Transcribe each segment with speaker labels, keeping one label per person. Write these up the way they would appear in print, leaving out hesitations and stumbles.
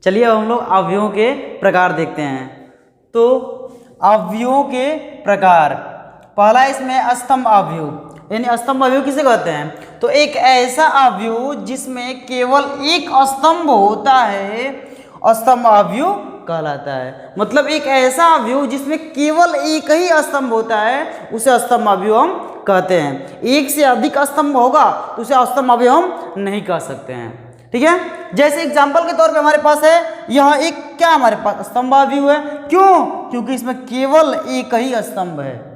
Speaker 1: चलिए अब हम लोग अवयवों के प्रकार देखते हैं। तो अवयवों के प्रकार, पहला इसमें स्तंभ अवयव, यानी स्तंभ अवयव किसे कहते हैं? तो एक ऐसा अवयव जिसमें केवल एक स्तंभ होता है स्तंभ अवयव कहलाता है। मतलब एक ऐसा अवयव जिसमें केवल एक ही स्तंभ होता है उसे स्तंभ अवयव हम कहते हैं। एक से अधिक स्तंभ होगा तो उसे स्तंभ अवयव हम नहीं कह सकते हैं। ठीक है, जैसे एग्जाम्पल के तौर पे हमारे पास है यह एक क्या हमारे पास स्तंभ अवयव है। क्यों? क्योंकि इसमें केवल एक ही स्तंभ है।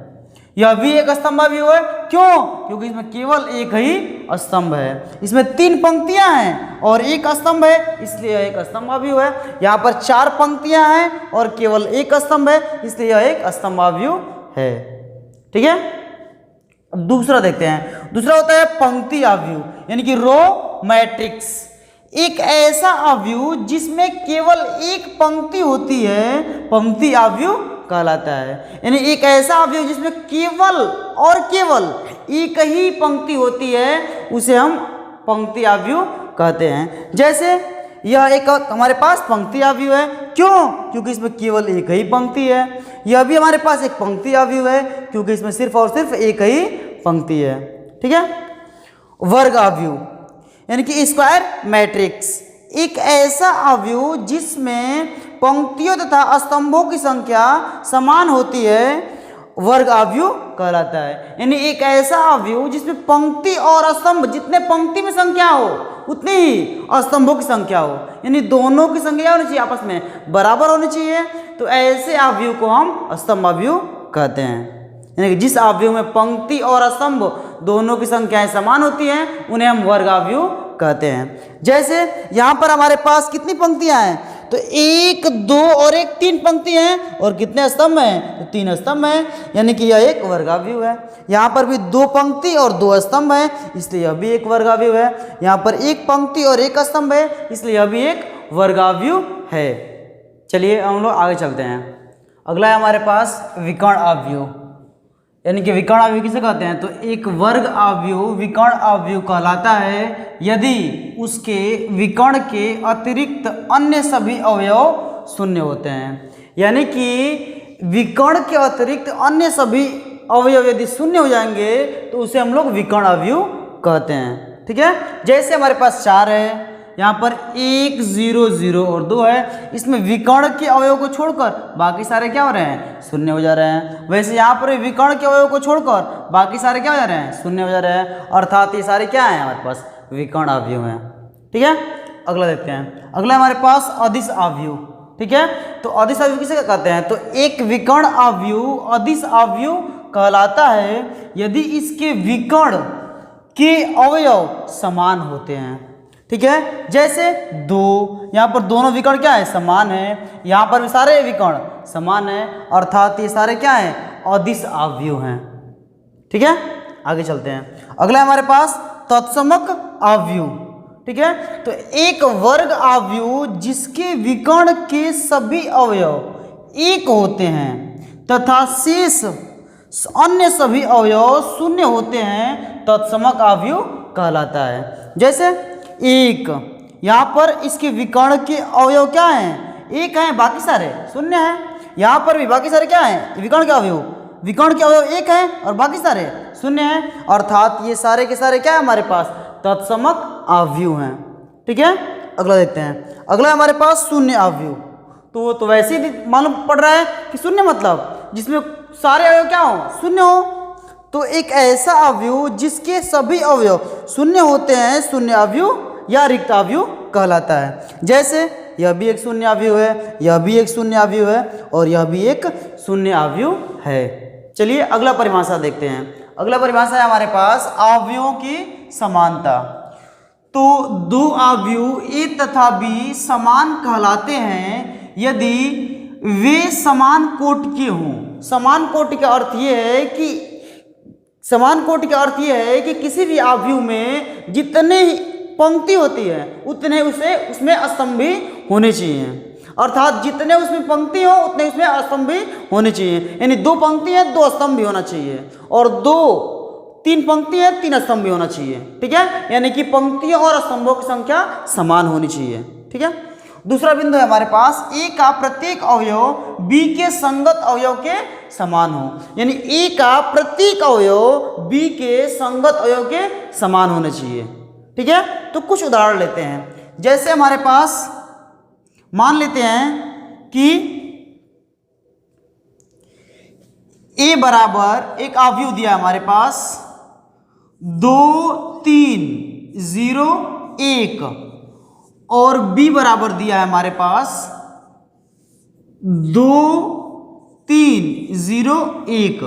Speaker 1: यह भी एक स्तंभ अवयव है। क्यों? क्योंकि इसमें केवल एक ही स्तंभ है। इसमें 3 पंक्तियां हैं और एक स्तंभ है, इसलिए यह एक स्तंभ अवयव है। यहाँ पर 4 पंक्तियां हैं और केवल एक स्तंभ है, इसलिए यह एक स्तंभ अवयव है। ठीक है, अब दूसरा देखते हैं। दूसरा होता है पंक्ति अवयव, यानी कि रो मैट्रिक्स। एक ऐसा अवयव जिसमें केवल एक पंक्ति होती है पंक्ति अवयव कहलाता है। यानी एक ऐसा अवयव जिसमें केवल और केवल एक ही पंक्ति होती है उसे हम पंक्ति अवयव कहते हैं। जैसे यह एक हमारे पास पंक्ति अवयव है। क्यों? क्योंकि इसमें केवल एक ही पंक्ति है। यह भी हमारे पास एक पंक्ति अवयव है क्योंकि इसमें सिर्फ और सिर्फ एक ही पंक्ति है। ठीक है, वर्ग अवयव यानी कि स्क्वायर मैट्रिक्स, एक ऐसा अवयव जिसमें पंक्तियों तथा स्तंभों की संख्या समान होती है वर्ग अवयव कहलाता है। यानी एक ऐसा अवयव जिसमें पंक्ति और स्तंभ, जितने पंक्ति में संख्या हो उतनी ही स्तंभों की संख्या हो, यानी दोनों की संख्या होनी चाहिए आपस में बराबर होनी चाहिए। तो ऐसे अवयव को हम स्तंभ अवयव कहते हैं। यानी कि जिस अवयव में पंक्ति और स्तंभ दोनों की संख्याएं समान होती हैं उन्हें हम वर्ग अवयव कहते हैं। जैसे यहाँ पर हमारे पास कितनी पंक्तियां हैं? तो 1, 2 और 1 3 पंक्ति हैं और कितने स्तंभ हैं? तो 3 स्तंभ हैं, यानी कि यह एक वर्ग अवयव है। यहाँ पर भी 2 पंक्ति और 2 स्तंभ हैं, इसलिए यह भी एक वर्ग अवयव है। यहाँ पर 1 पंक्ति और 1 स्तंभ है, इसलिए यह भी एक वर्ग अवयव है। चलिए हम लोग आगे चलते हैं। अगला है हमारे पास विकर्ण अवयव, यानी कि विकर्ण अवयव किसे कहते हैं? तो एक वर्ग अवयव विकर्ण अवयव कहलाता है यदि उसके विकर्ण के अतिरिक्त अन्य सभी अवयव शून्य होते हैं। यानी कि विकर्ण के अतिरिक्त अन्य सभी अवयव यदि शून्य हो जाएंगे तो उसे हम लोग विकर्ण अवयव कहते हैं। ठीक है, जैसे हमारे पास 4 है, यहाँ पर 1, 0, 0 और 2 है। इसमें विकर्ण के अवयव को छोड़कर बाकी सारे क्या हो रहे हैं? शून्य हो जा रहे हैं। वैसे यहाँ पर विकर्ण के अवयव को छोड़कर बाकी सारे क्या हो जा रहे हैं? शून्य हो जा रहे हैं। अर्थात ये सारे क्या हैं हमारे पास? विकर्ण अवयव हैं। ठीक है, अगला देखते हैं। अगला हमारे पास अदिश अवयव। ठीक है, तो अदिश अवयव किसे कहते हैं? तो एक विकर्ण अवयव अदिश अवयव कहलाता है यदि इसके विकर्ण के अवयव समान होते हैं। ठीक है, जैसे 2, यहाँ पर दोनों विकर्ण क्या है? समान है। यहाँ पर भी सारे विकर्ण समान है, अर्थात ये सारे क्या हैं? अदिश अवयव हैं। ठीक है, आगे चलते हैं। अगला हमारे पास तत्समक अवयव। ठीक है, तो एक वर्ग अवयव जिसके विकर्ण के सभी अवयव एक होते हैं तथा शेष अन्य सभी अवयव शून्य होते हैं तत्समक अवयव कहलाता है। जैसे 1, यहाँ पर इसके विकर्ण के अवयव क्या हैं? 1 हैं, बाकी सारे शून्य हैं। यहाँ पर भी बाकी सारे क्या हैं? विकर्ण के अवयव, विकर्ण के अवयव 1 हैं और बाकी सारे शून्य हैं, अर्थात ये सारे के सारे क्या है हमारे पास? तत्समक अवयव हैं। ठीक है, अगला देखते हैं। अगला हमारे पास शून्य अवयव। तो वो तो वैसे ही मालूम पड़ रहा है कि शून्य मतलब जिसमें सारे अवयव क्या हो? शून्य हो। तो एक ऐसा अवयव जिसके सभी अवयव शून्य होते हैं शून्य अवयव या रिक्त अवयव कहलाता है। जैसे यह भी एक शून्य अवयव है, यह भी एक शून्य अवयव है और यह भी एक शून्य अवयव है। चलिए अगला परिभाषा देखते हैं। अगला परिभाषा है हमारे पास अवयवों की समानता। तो 2 अवयव ए तथा बी समान कहलाते हैं यदि वे समान कोटि के हों। समान कोटि का अर्थ ये है कि कि किसी भी अवयव में जितने पंक्ति होती है उतने उसमें स्तंभ भी होने चाहिए, अर्थात जितने उसमें पंक्ति हो उतने उसमें स्तंभ भी होने चाहिए। यानी 2 पंक्ति है 2 स्तंभ भी होना चाहिए और 3 पंक्ति है 3 स्तंभ भी होना चाहिए। ठीक है, यानी कि पंक्तियों और स्तंभों की संख्या समान होनी चाहिए। ठीक है, दूसरा बिंदु है हमारे पास ए का प्रत्येक अवयव बी के संगत अवयव के समान हो, यानी ए का प्रत्येक अवयव बी के संगत अवयव के समान होने चाहिए। ठीक है, तो कुछ उदाहरण लेते हैं। जैसे हमारे पास मान लेते हैं कि ए बराबर एक अवयव दिया हमारे पास 2 3 0 1 और बी बराबर दिया है हमारे पास 2 3 0 1।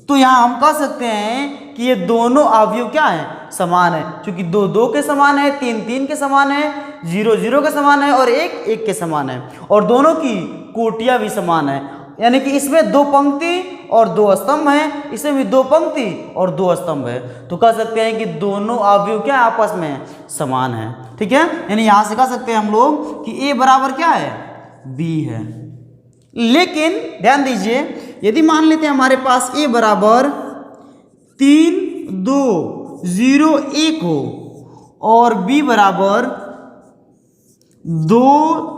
Speaker 1: तो यहां हम कह सकते हैं कि ये दोनों अवयव क्या है, समान है, क्योंकि 2 2 के समान है, 3 3 के समान है, 0 0 के समान है और 1 1 के समान है, और दोनों की कोटियां भी समान है। यानी कि इसमें 2 पंक्ति और 2 स्तंभ हैं, इसमें भी 2 पंक्ति और 2 स्तंभ है। तो कह सकते हैं कि दोनों अवयव क्या आपस में समान है। ठीक है, यानी यहां से कह सकते हैं हम लोग कि ए बराबर क्या है, बी है। लेकिन ध्यान दीजिए, यदि मान लेते हैं हमारे पास ए बराबर 3 2 0 1 हो और बी बराबर 2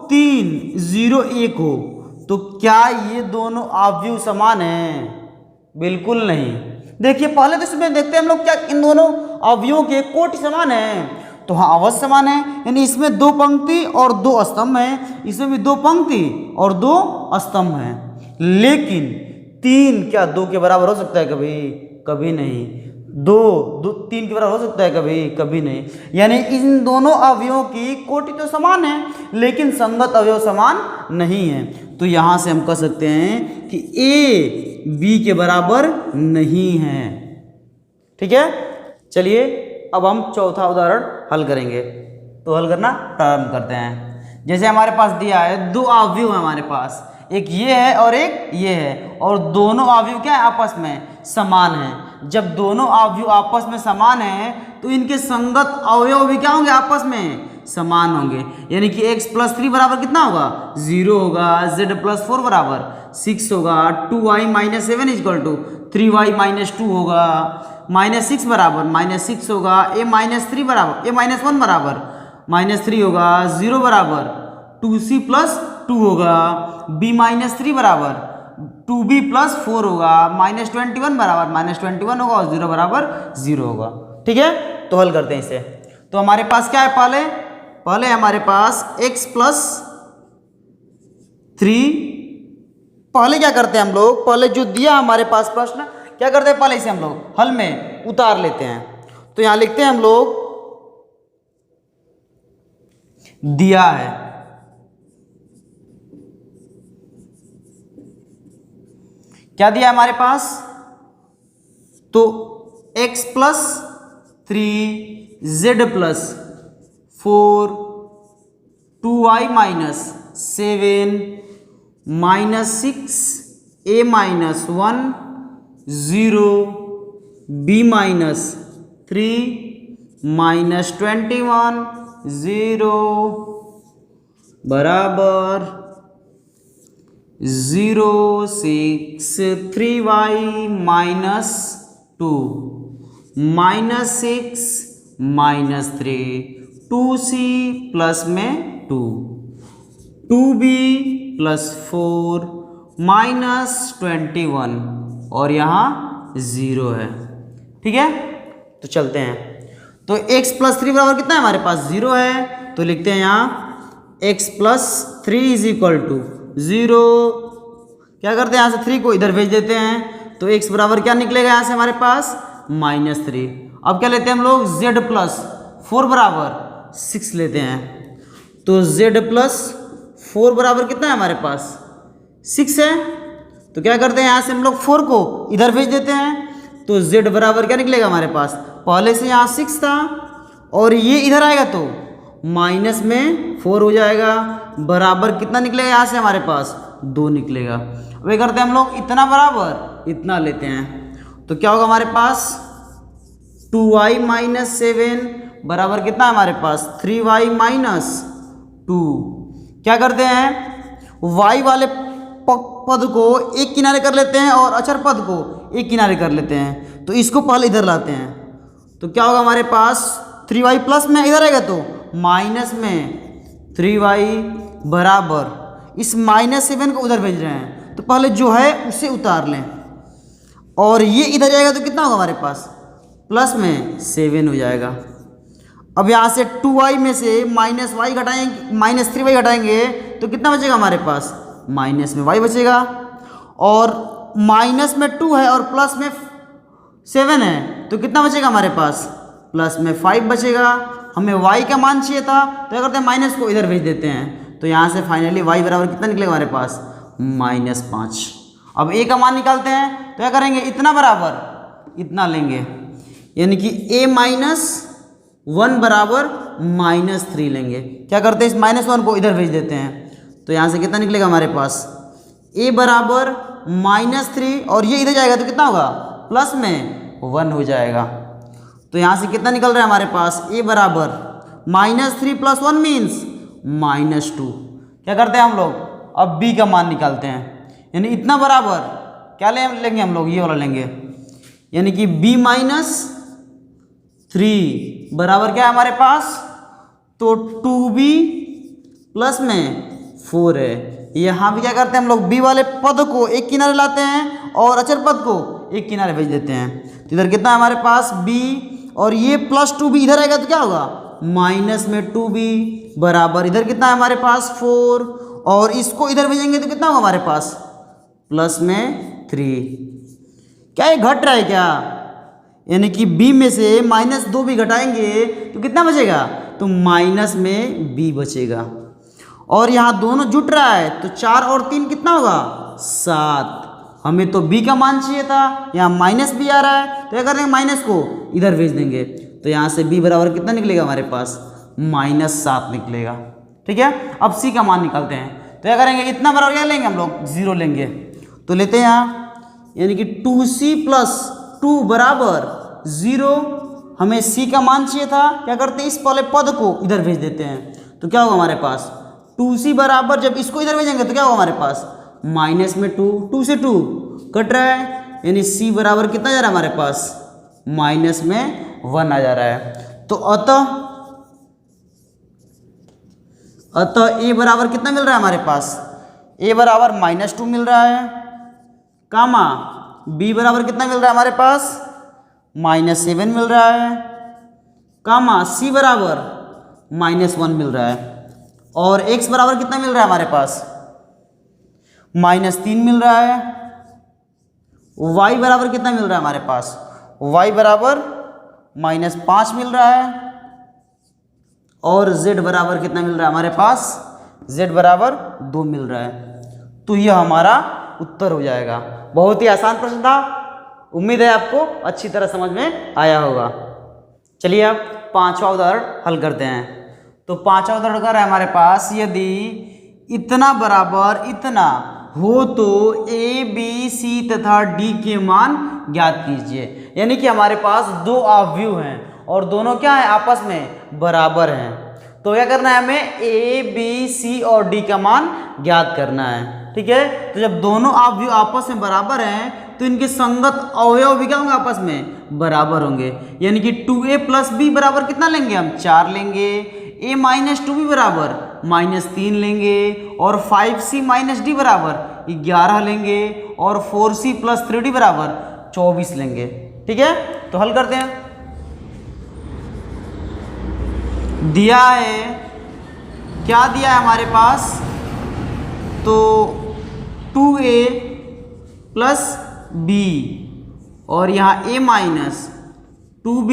Speaker 1: 3 0 1 हो, तो क्या ये दोनों अवयव समान हैं? बिल्कुल नहीं। देखिए पहले तो इसमें देखते हैं हम लोग क्या इन दोनों अवयवों के कोटि समान हैं, तो हाँ अवश्य समान है। यानी इसमें 2 पंक्ति और 2 स्तंभ हैं, इसमें भी 2 पंक्ति और 2 स्तंभ हैं। लेकिन 3 क्या 2 के बराबर हो सकता है? कभी कभी नहीं। 2 3 के बराबर हो सकता है? कभी कभी नहीं। यानी इन दोनों अवयवों की कोटि तो समान है, लेकिन संगत अवयव समान नहीं है। तो यहां से हम कह सकते हैं कि ए बी के बराबर नहीं है। ठीक है, चलिए अब हम चौथा उदाहरण हल करेंगे। तो हल करना प्रारंभ करते हैं। जैसे हमारे पास दिया है 2 अवयव है हमारे पास, एक ये है और एक ये है, और दोनों अवयव क्या है, आपस में समान है। जब दोनों अवयव आपस में समान है तो इनके संगत अवयव भी क्या होंगे, आपस में समान होंगे। यानी कि x + 3 बराबर कितना होगा, 0 होगा। z + 4 बराबर 6 होगा। 2y - 7 = 3y - 2 होगा। -6 बराबर -6 होगा। a - 3 बराबर a - 1 बराबर -3 होगा। 0 बराबर 2c + 2 होगा। b - 3 बराबर 2b + 4 होगा। -21 बराबर -21 होगा और 0 बराबर 0 होगा। ठीक है, तो हल करते हैं इसे। तो हमारे पास क्या है, पहले हमारे पास x + 3। पहले क्या करते हैं हम लोग, पहले जो दिया हमारे पास प्रश्न, क्या करते हैं, पहले इसे हम लोग हल में उतार लेते हैं। तो यहां लिखते हैं हम लोग, दिया है क्या दिया हमारे पास, तो x + 3 z + 4 2y - 7 -6 a - 1 0 b - 3 -21 0 बराबर 0 6 3y - 2 -6 -3 2c प्लस में 2 2b + 4 -21 और यहाँ 0 है। ठीक है, तो चलते हैं। तो x + 3 बराबर कितना है हमारे पास, 0 है। तो लिखते हैं यहाँ x + 3 = 0। क्या करते हैं, यहाँ से 3 को इधर भेज देते हैं, तो x बराबर क्या निकलेगा यहाँ से हमारे पास, -3। अब क्या लेते हैं हम लोग, z + 4 बराबर 6 लेते हैं। तो z + 4 बराबर कितना है हमारे पास, 6 है। तो क्या करते हैं, यहाँ से हम लोग 4 को इधर भेज देते हैं, तो z बराबर क्या निकलेगा हमारे पास, पहले से यहाँ 6 था और ये इधर आएगा तो माइनस में 4 हो जाएगा, बराबर कितना निकलेगा यहाँ से हमारे पास, 2 निकलेगा। अब ये करते हैं हम लोग, इतना बराबर इतना लेते हैं, तो क्या होगा हमारे पास, 2y - 7 बराबर कितना है हमारे पास, 3y - 2। क्या करते हैं, y वाले पद को एक किनारे कर लेते हैं और अचर पद को एक किनारे कर लेते हैं, तो इसको पहले इधर लाते हैं। तो क्या होगा हमारे पास, 3y प्लस में इधर आएगा तो माइनस में 3y बराबर इस -7 को उधर भेज रहे हैं, तो पहले जो है उसे उतार लें और ये इधर जाएगा तो कितना होगा हमारे पास, प्लस में 7 हो जाएगा। अब यहाँ से 2y में से -y घटाएंगे, -3y घटाएंगे तो कितना बचेगा हमारे पास, माइनस में y बचेगा। और माइनस में 2 है और प्लस में 7 है तो कितना बचेगा हमारे पास, प्लस में 5 बचेगा। हमें y का मान चाहिए था तो क्या करते हैं, माइनस को इधर भेज देते हैं, तो यहाँ से फाइनली y बराबर कितना निकलेगा हमारे पास, -5। अब a का मान निकालते हैं तो क्या करेंगे, इतना बराबर इतना लेंगे, यानी कि a-1 बराबर -3 लेंगे। क्या करते हैं, इस -1 को इधर भेज देते हैं, तो यहाँ से कितना निकलेगा हमारे पास, a बराबर -3 और ये इधर जाएगा तो कितना होगा, प्लस में 1 हो जाएगा। तो यहाँ से कितना निकल रहा है हमारे पास, a बराबर -3 + 1 मीन्स -2। क्या करते हैं हम लोग, अब b का मान निकालते हैं, यानी इतना बराबर क्या लेंगे हम लोग, ये वाला लेंगे, यानी कि b-3 बराबर क्या है हमारे पास, तो 2b प्लस में 4 है। यहाँ भी क्या करते हैं हम लोग, b वाले पद को एक किनारे लाते हैं और अचर पद को एक किनारे भेज देते हैं, तो इधर कितना है हमारे पास b और ये +2b इधर आएगा तो क्या होगा, माइनस में 2b बराबर इधर कितना है हमारे पास 4 और इसको इधर भेजेंगे तो कितना होगा हमारे पास, प्लस में 3। क्या ये घट रहा है क्या, यानी कि b में से -2b घटाएंगे तो कितना बचेगा, तो माइनस में b बचेगा। और यहाँ दोनों जुट रहा है तो 4 और 3 कितना होगा, 7। हमें तो b का मान चाहिए था, यहाँ -b आ रहा है तो क्या करेंगे, माइनस को इधर भेज देंगे, तो यहाँ से b बराबर कितना निकलेगा हमारे पास, -7 निकलेगा। ठीक है, अब c का मान निकालते हैं, तो क्या करेंगे, इतना बराबर क्या लेंगे हम लोग, 0 लेंगे, तो लेते हैं यहाँ, यानी कि 2c + 2 बराबर 0। हमें c का मान चाहिए था, क्या करते हैं, इस वाले पद को इधर भेज देते हैं, तो क्या होगा हमारे पास, 2c बराबर जब इसको इधर भेजेंगे तो क्या होगा हमारे पास, माइनस में 2 से 2 कट रहा है, यानी c बराबर कितना जा रहा है हमारे पास, माइनस में 1 आ जा रहा है। तो अतः a बराबर कितना मिल रहा है हमारे पास, a बराबर -2 मिल रहा है, कामा b बराबर कितना मिल रहा है हमारे पास, -7 मिल रहा है, कामा c बराबर -1 मिल रहा है, और x बराबर कितना मिल रहा है हमारे पास, -3 मिल रहा है। y बराबर कितना मिल रहा है हमारे पास, y बराबर -5 मिल रहा है, और z बराबर कितना मिल रहा है हमारे पास, z बराबर 2 मिल रहा है। तो यह हमारा उत्तर हो जाएगा। बहुत ही आसान प्रश्न था, उम्मीद है आपको अच्छी तरह समझ में आया होगा। चलिए अब 5वां उदाहरण हल करते हैं। तो 5वां उदाहरण कर है हमारे पास, यदि इतना बराबर इतना हो तो a, b, c तथा d के मान ज्ञात कीजिए। यानी कि हमारे पास दो अवयव हैं और दोनों क्या है, आपस में बराबर हैं। तो क्या करना है हमें, a, b, c और d का मान ज्ञात करना है। ठीक है, तो जब दोनों अवयव आपस में बराबर हैं तो इनके संगत अवयव भी क्या होंगे, आपस में बराबर होंगे। यानी कि 2a + b बराबर कितना लेंगे हम, 4 लेंगे, a - 2b बराबर -3 लेंगे, और 5c - d बराबर 11 लेंगे, और 4c + 3d बराबर 24 लेंगे। ठीक है, तो हल करते हैं। दिया है, क्या दिया है हमारे पास, तो 2a + b और यहाँ a - 2b,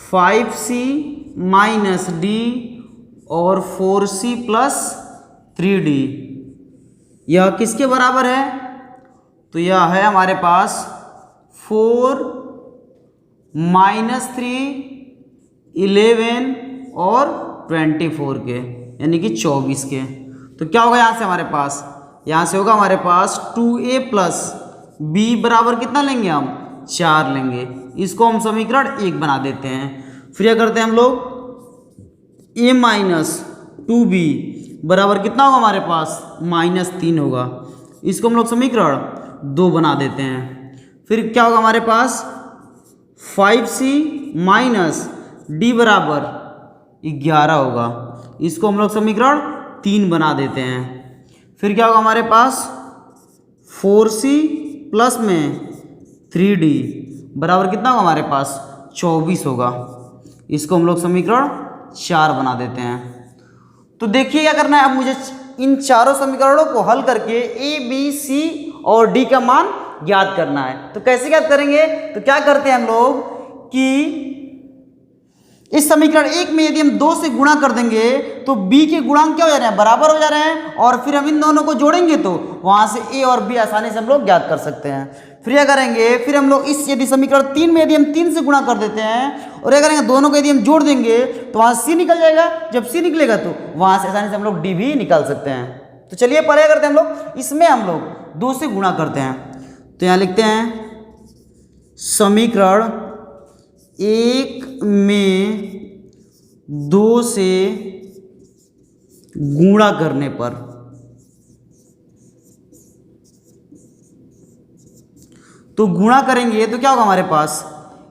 Speaker 1: 5c - d और 4c + 3d, यह किसके बराबर है, तो यह है हमारे पास 4 - 3 11 और 24 के, यानी कि 24 के। तो क्या होगा यहाँ से हमारे पास, यहाँ से होगा हमारे पास 2a + b बराबर कितना लेंगे हम, 4 लेंगे। इसको हम समीकरण 1 बना देते हैं। फिर क्या करते हैं हम लोग, a - 2b बराबर कितना होगा हमारे पास, -3 होगा। इसको हम लोग समीकरण 2 बना देते हैं। फिर क्या होगा हमारे पास, 5c - d बराबर 11 होगा। इसको हम लोग समीकरण 3 बना देते हैं। फिर क्या होगा हमारे पास 4c प्लस में 3d बराबर कितना होगा हमारे पास 24 होगा। इसको हम लोग समीकरण 4 बना देते हैं। तो देखिए क्या करना है, अब मुझे इन चारों समीकरणों को हल करके ए बी सी और डी का मान ज्ञात करना है। तो कैसे ज्ञात करेंगे, तो क्या करते हैं हम लोग कि इस समीकरण 1 में यदि हम 2 से गुणा कर देंगे तो b के गुणांक क्या हो जा रहे हैं, बराबर हो जा रहे हैं, और फिर हम इन दोनों को जोड़ेंगे तो वहां से a और b आसानी से हम लोग ज्ञात कर सकते हैं। फिर क्या करेंगे, फिर हम लोग इस यदि समीकरण 3 में यदि हम 3 से गुणा कर देते हैं और क्या करेंगे, दोनों को यदि हम जोड़ देंगे तो वहां से c निकल जाएगा। जब c निकलेगा तो वहां से आसानी से हम लोग d भी निकाल सकते हैं। तो चलिए पहले करते हैं हम लोग, इसमें हम लोग 2 से गुणा करते हैं। तो यहाँ लिखते हैं समीकरण 1 में 2 से गुणा करने पर, तो गुणा करेंगे तो क्या होगा हमारे पास,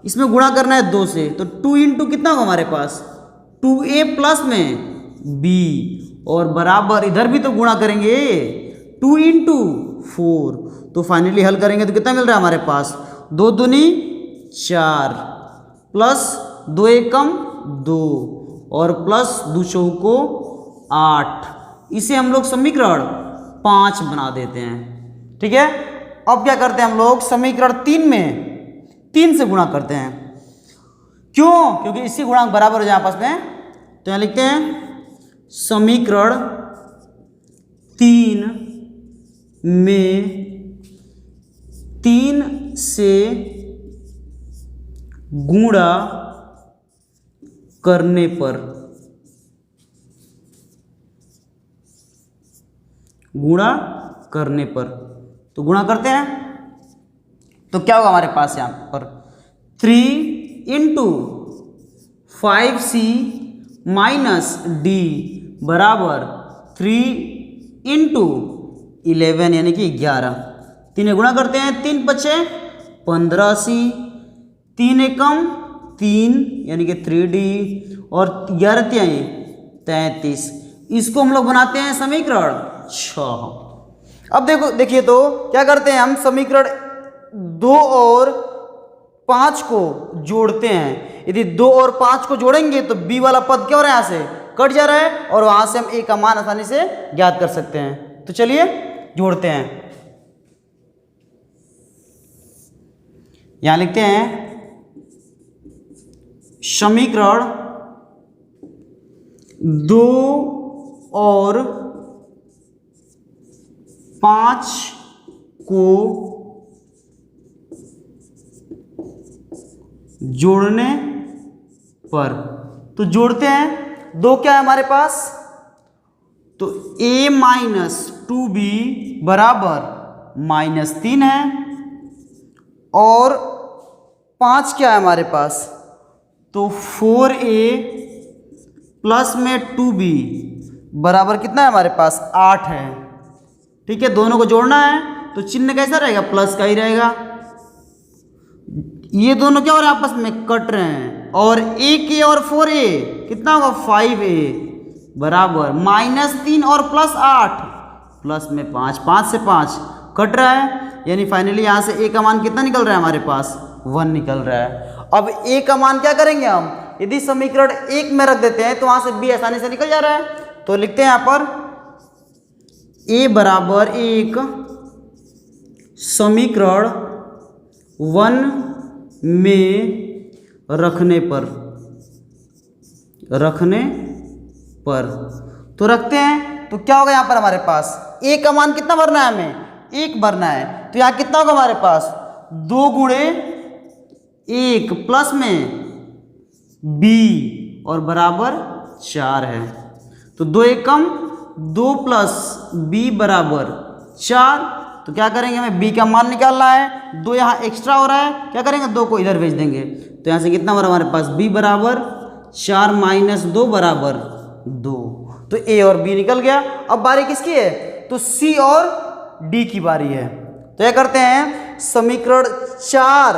Speaker 1: इसमें गुणा करना है 2 से, तो 2 इंटू कितना होगा हमारे पास 2a प्लस में b, और बराबर इधर भी तो गुणा करेंगे 2 इंटू 4। तो फाइनली हल करेंगे तो कितना मिल रहा है हमारे पास 2 दूनी 4 प्लस 2 एकम 2 और प्लस 2 चौको 8। इसे हम लोग समीकरण 5 बना देते हैं। ठीक है, अब क्या करते हैं हम लोग समीकरण 3 में 3 से गुणा करते हैं। क्यों, क्योंकि इसी गुणांक बराबर हो जाए आपस में। तो यहाँ लिखते हैं समीकरण 3 में 3 से गुणा करने पर, गुणा करने पर, तो गुणा करते हैं तो क्या होगा हमारे पास यहां पर 3 इंटू 5c माइनस डी बराबर 3 इंटू 11 यानी कि 11। 3 गुणा करते हैं, 3 बचे 15c, 3 एकम 3 यानी कि 3d और 11 तिहाई 33। इसको हम लोग बनाते हैं समीकरण 6। अब देखिए तो क्या करते हैं हम समीकरण 2 और 5 को जोड़ते हैं। यदि 2 और 5 को जोड़ेंगे तो b वाला पद क्या हो रहा है, यहाँ से कट जा रहा है और वहां से हम a का मान आसानी से ज्ञात कर सकते हैं। तो चलिए जोड़ते हैं। यहां लिखते हैं समीकरण 2 और 5 को जोड़ने पर, तो जोड़ते हैं। 2 क्या है हमारे पास, तो a माइनस 2b बराबर -3 है, और 5 क्या है हमारे पास, तो 4a प्लस में 2b बराबर कितना है हमारे पास 8 है। ठीक है, दोनों को जोड़ना है तो चिन्ह कैसा रहेगा, प्लस का ही रहेगा। ये दोनों क्या हो रहे हैं, आपस में कट रहे हैं, और 1a और 4a कितना होगा 5a बराबर -3 और प्लस 8 प्लस में 5, 5 से 5 कट रहा है, यानी फाइनली यहाँ से a का मान कितना निकल रहा है हमारे पास 1 निकल रहा है। अब a का मान क्या करेंगे हम, यदि समीकरण 1 में रख देते हैं तो वहां से b आसानी से निकल जा रहा है। तो लिखते हैं यहाँ पर a बराबर 1 समीकरण 1 में रखने पर, तो रखते हैं तो क्या होगा यहाँ पर हमारे पास a का मान कितना भरना है, हमें 1 भरना है। तो यहाँ कितना होगा हमारे पास 2 गुणे 1 प्लस में b और बराबर 4 है। तो 2 एकम 2 प्लस b बराबर 4। तो क्या करेंगे, हमें b का मान निकालना है। 2 यहाँ एक्स्ट्रा हो रहा है, क्या करेंगे 2 को इधर भेज देंगे। तो यहाँ से कितना हो रहा है हमारे पास b बराबर 4 माइनस 2 बराबर 2। तो a और b निकल गया। अब बारी किसकी है, तो c और d की बारी है। तो क्या करते हैं समीकरण 4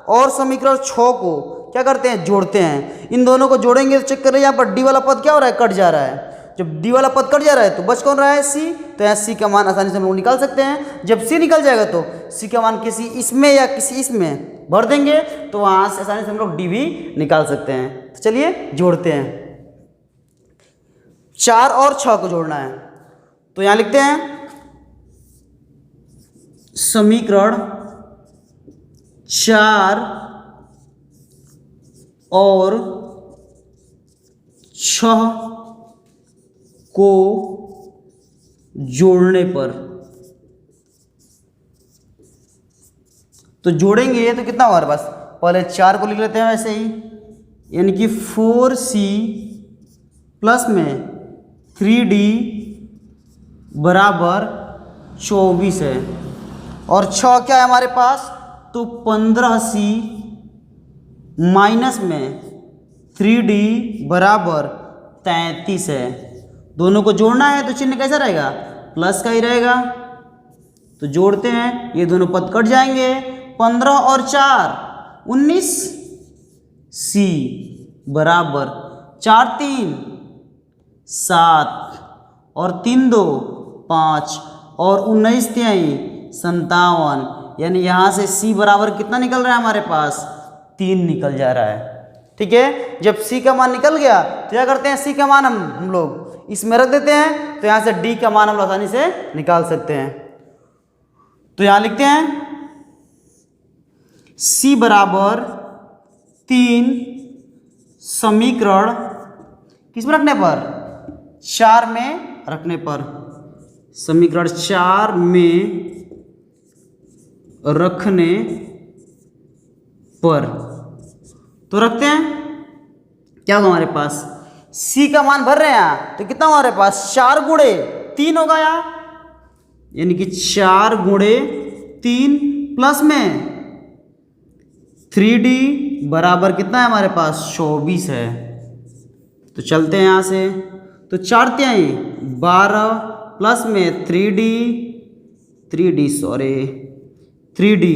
Speaker 1: और समीकरण 6 को क्या करते हैं जोड़ते हैं। इन दोनों को जोड़ेंगे तो चेक करें यहाँ पर d वाला पद क्या हो रहा है, कट जा रहा है। जब डी वाला पद कट जा रहा है तो बच कौन रहा है, सी। तो यहाँ सी का मान आसानी से हम लोग निकाल सकते हैं। जब सी निकल जाएगा तो सी का मान किसी इसमें या किसी इसमें भर देंगे तो वहाँ से आसानी से हम लोग डी भी निकाल सकते हैं। तो चलिए जोड़ते हैं, 4 और 6 को जोड़ना है। तो यहाँ लिखते हैं समीकरण 4 और 6 को जोड़ने पर, तो जोड़ेंगे तो कितना हमारे पास, पहले 4 को लिख लेते हैं वैसे ही, यानी कि 4c प्लस में 3d बराबर 24 है। और 6 क्या है हमारे पास, तो 15c माइनस में 3d बराबर 33 है। दोनों को जोड़ना है तो चिन्ह कैसा रहेगा, प्लस का ही रहेगा। तो जोड़ते हैं, ये दोनों पद कट जाएंगे, 15 और 4 19, c बराबर 4 3 7 और 3 2 5 और 19 3 57, यानी यहाँ से c बराबर कितना निकल रहा है हमारे पास, 3 निकल जा रहा है। ठीक है, जब c का मान निकल गया तो क्या करते हैं, c का मान हम लोग इसमें रख देते हैं, तो यहाँ से d का मान हम लोग आसानी से निकाल सकते हैं। तो यहाँ लिखते हैं c बराबर 3 समीकरण किस में रखने पर, 4 में रखने पर, समीकरण 4 में रखने पर। तो रखते हैं, क्या होगा हमारे पास, c का मान भर रहे हैं यहाँ, तो कितना हमारे पास 4 गुणे 3 होगा यहाँ, यानी कि 4 गुणे 3 प्लस में 3d बराबर कितना है हमारे पास, 24 है। तो चलते हैं यहाँ से, तो 4 3 12 प्लस में 3d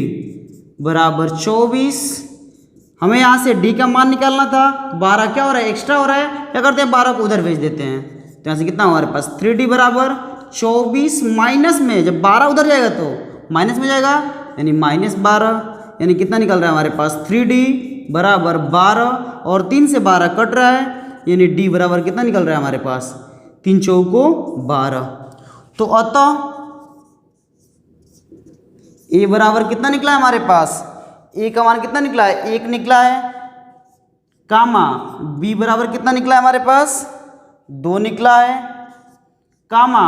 Speaker 1: बराबर 24। हमें यहाँ से d का मान निकालना था, 12 क्या हो रहा है, एक्स्ट्रा हो रहा है, क्या करते हैं 12 को उधर भेज देते हैं। तो यहाँ से कितना हमारे पास 3d बराबर 24 माइनस में, जब 12 उधर जाएगा तो माइनस में जाएगा, यानी -12, यानी कितना निकल रहा है हमारे पास 3d बराबर 12 और 3 से 12 कट रहा है, यानी d बराबर कितना निकल रहा है हमारे पास, 3 चौको 12। तो अतः a बराबर कितना निकला है हमारे पास, a का मान कितना निकला है, 1 निकला है, कामा b बराबर कितना निकला है हमारे पास, 2 निकला है, कामा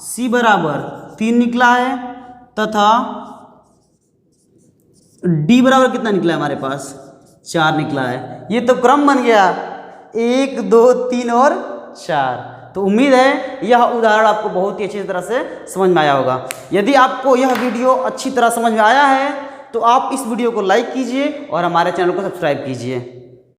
Speaker 1: c बराबर 3 निकला है, तथा d बराबर कितना निकला है हमारे पास, 4 निकला है। ये तो क्रम बन गया 1 2 3 और 4। तो उम्मीद है यह उदाहरण आपको बहुत ही अच्छी तरह से समझ में आया होगा। यदि आपको यह वीडियो अच्छी तरह समझ में आया है तो आप इस वीडियो को लाइक कीजिए और हमारे चैनल को सब्सक्राइब कीजिए।